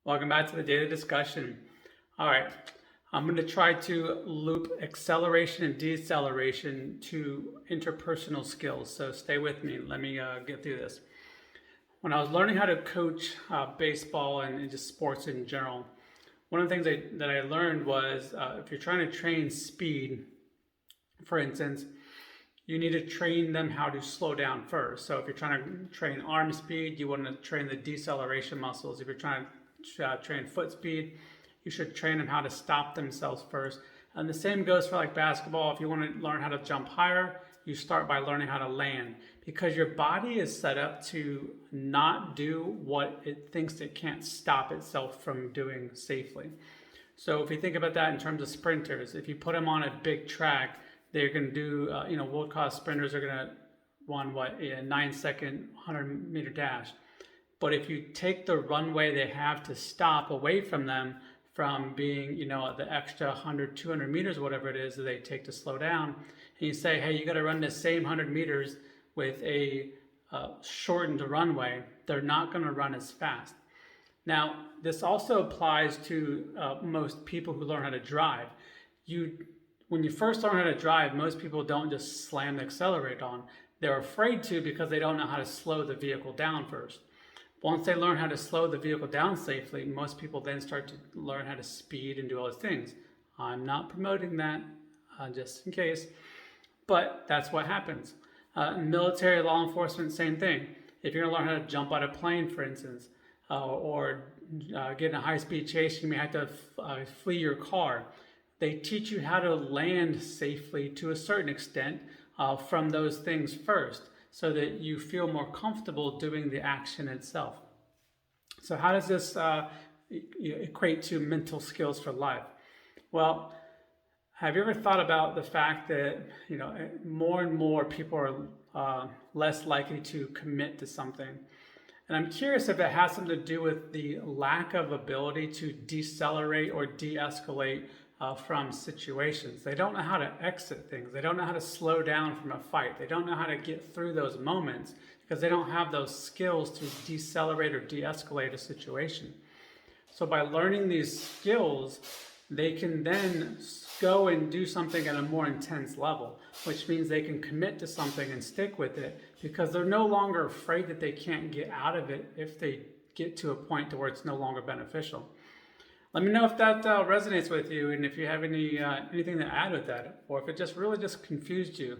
Welcome back to the daily discussion. All right, I'm going to try to loop acceleration and deceleration to interpersonal skills. So stay with me. Let me get through this. When I was learning how to coach baseball and just sports in general, one of the things that I learned was if you're trying to train speed, for instance, you need to train them how to slow down first. So if you're trying to train arm speed, you want to train the deceleration muscles. If you're trying to train foot speed, you should train them how to stop themselves first. And the same goes for like basketball. If you want to learn how to jump higher, you start by learning how to land, because your body is set up to not do what it thinks it can't stop itself from doing safely. So if you think about that in terms of sprinters, if you put them on a big track, they're going to do, world-class sprinters are going to run a 9-second 100-meter dash. But if you take the runway they have to stop away from them from being, the extra 100, 200 meters, whatever it is that they take to slow down, and you say, hey, you got to run the same 100 meters with a shortened runway, they're not going to run as fast. Now, this also applies to most people who learn how to drive. When you first learn how to drive, most people don't just slam the accelerator on. They're afraid to because they don't know how to slow the vehicle down first. Once they learn how to slow the vehicle down safely, most people then start to learn how to speed and do all those things. I'm not promoting that, just in case, but that's what happens. Military, law enforcement, same thing. If you're gonna learn how to jump out of a plane, for instance, or get in a high-speed chase, you may have to flee your car. They teach you how to land safely to a certain extent from those things first, so that you feel more comfortable doing the action itself. So how does this equate to mental skills for life? Well, have you ever thought about the fact that more and more people are less likely to commit to something? And I'm curious if it has something to do with the lack of ability to decelerate or de-escalate from situations. They don't know how to exit things. They don't know how to slow down from a fight. They don't know how to get through those moments because they don't have those skills to decelerate or de-escalate a situation. So by learning these skills, they can then go and do something at a more intense level, which means they can commit to something and stick with it because they're no longer afraid that they can't get out of it if they get to a point to where it's no longer beneficial. Let me know if that resonates with you, and if you have anything to add with that, or if it just really just confused you.